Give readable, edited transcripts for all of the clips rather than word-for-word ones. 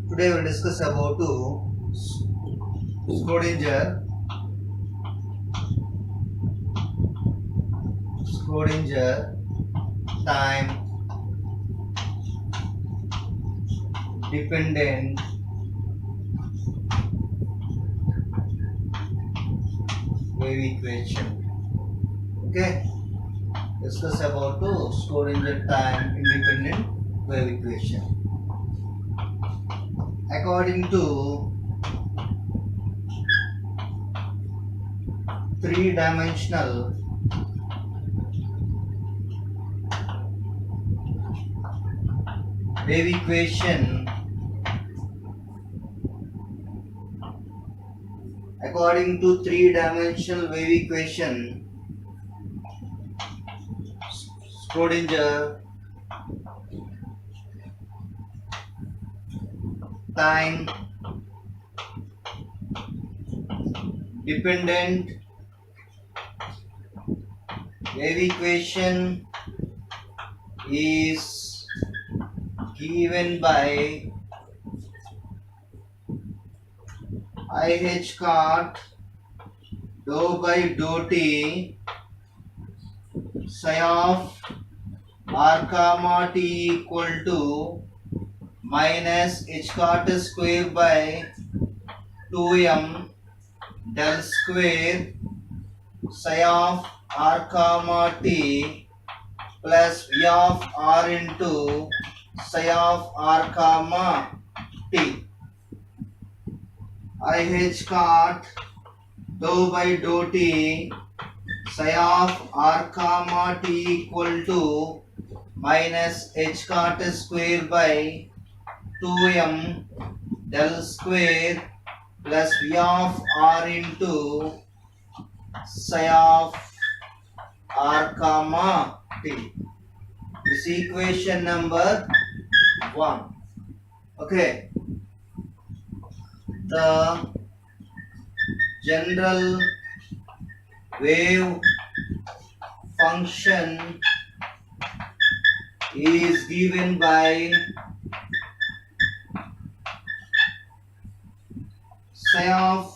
Today we will discuss about Schrodinger time dependent wave equation. Okay, discuss about Schrodinger time independent wave equation. According to three-dimensional wave equation, Schrodinger time dependent wave equation is given by IH cot dou by dou t psi of r comma t equal to minus h cot square by 2m del square psi of r comma t plus v of r into psi of r comma t. IH cot dou by dou t psi of r comma t equal to minus h cot square by 2m del square plus v of r into psi of r comma t. This is equation number 1. Okay. The general wave function is given by psi of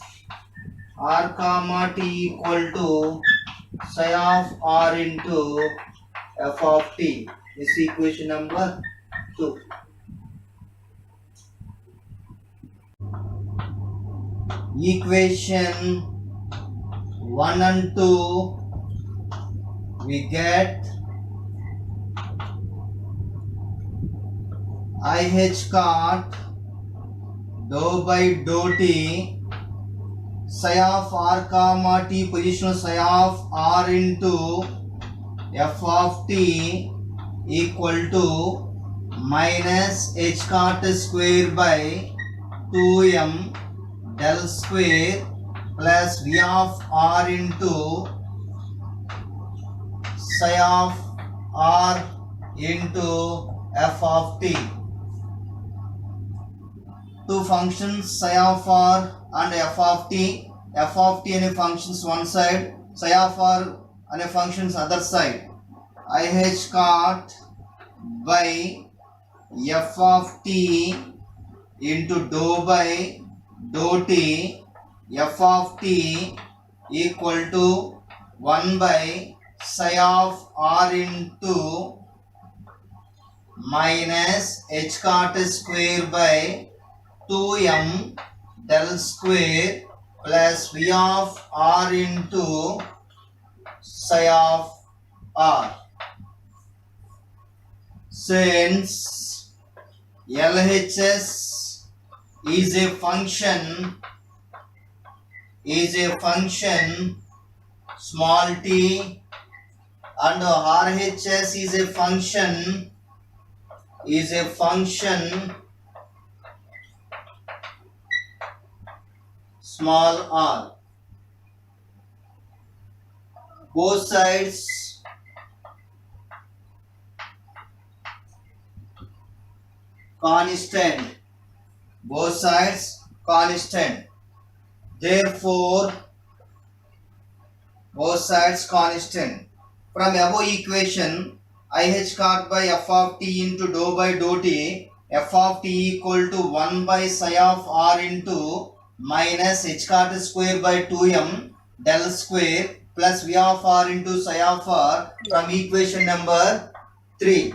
r comma t equal to psi of r into f of t. This is equation number 2. Equation 1 and 2 we get IH cot dou by dou t psi of r comma t positional psi of r into f of t equal to minus h cot square by 2m del square plus v of r into psi of r into f of t. Two functions psi of r and f of t and functions one side, psi of r and functions other side. IH cot by f of t into dou by dou t f of t equal to 1 by psi of r into minus h cot square by 2m del square plus v of r into psi of r. Since LHS is a function small t and RHS is a function small r. Both sides constant. Therefore, both sides constant. From above equation, IH cot by f of t into dou by dou t f of t equal to 1 by psi of r into minus h cot square by 2m del square plus v of r into psi of r from equation number 3.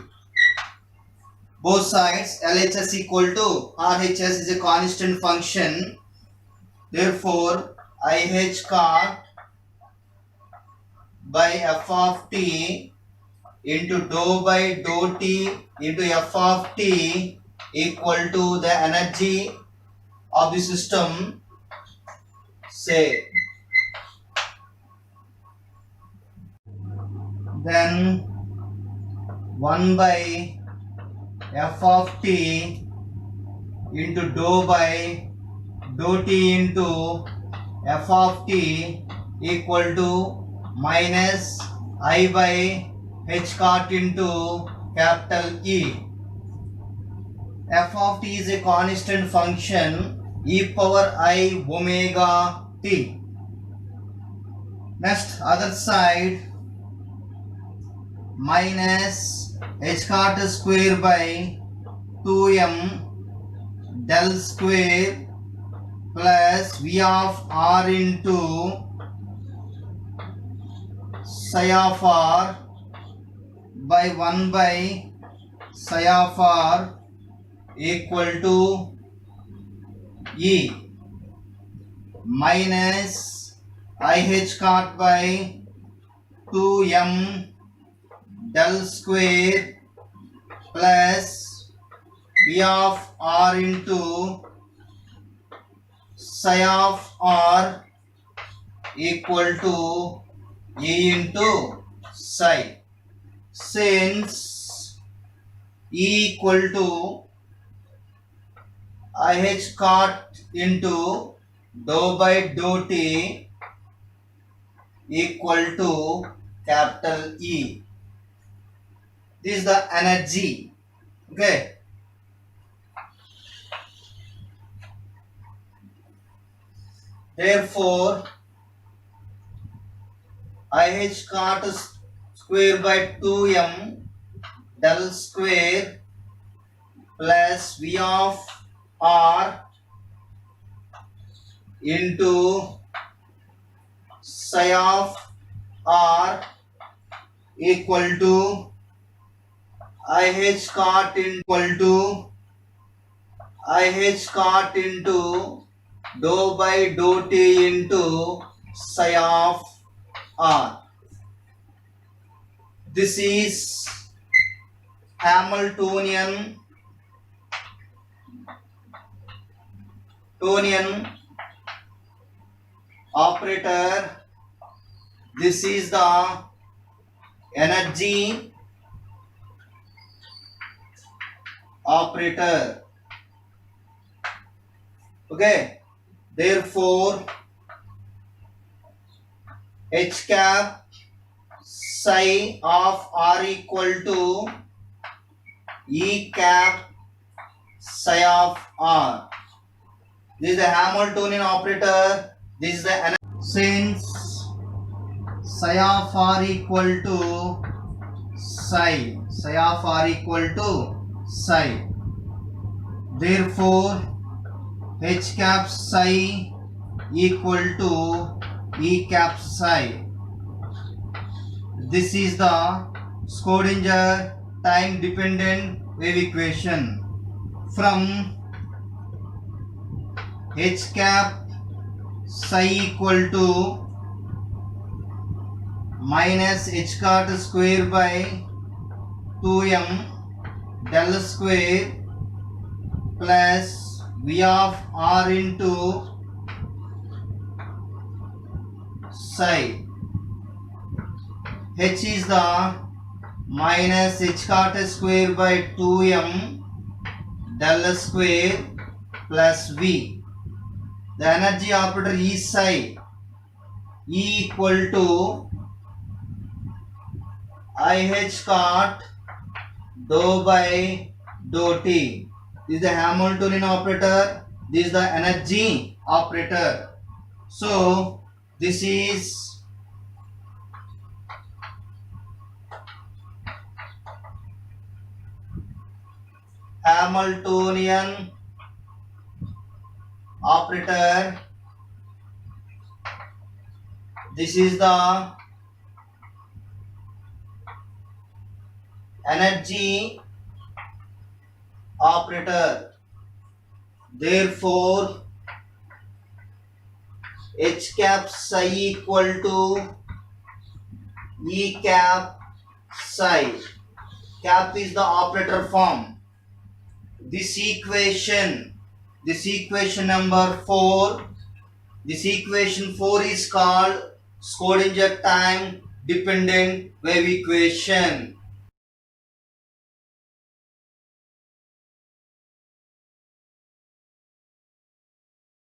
Both sides LHS equal to RHS is a constant function. Therefore, IH cot by f of t into dou by dou t into f of t equal to the energy of the system, say. Then 1 by f of t into dou by dou t into f of t equal to minus I by h cot into capital E. F of t is a constant function, e power I omega t. Next, other side, minus h cot square by 2m del square plus v of r into psi of r by 1 by psi of r equal to E minus IH cot by 2m del square plus V of r into psi of r equal to E into psi. Since E equal to IH cot into dou by dou t equal to capital E. This is the energy. Okay. Therefore, IH cot square by 2m del square plus V of r into psi of r equal to IH cot equal to IH cot into dou by dou t into psi of r. This is Hamiltonian operator. This is the energy operator. Okay. Therefore, H cap psi of r equal to E cap psi of r. This is the Hamiltonian operator. This is the energy. Since psi of r equal to psi of r equal to psi. Therefore, H cap psi equal to E cap psi. This is the Schrödinger time dependent wave equation. From H cap psi equal to minus h cot square by 2m del square plus V of r into psi. H is the minus h cot square by 2m del square plus V. The energy operator is psi. E equal to IH cot dou by dou t. This is the Hamiltonian operator. This is the energy operator. So this is Hamiltonian operator. This is the energy operator. Therefore, H cap psi equal to E cap psi. Cap is the operator form. This equation number 4, this equation 4 is called Schrodinger time dependent wave equation.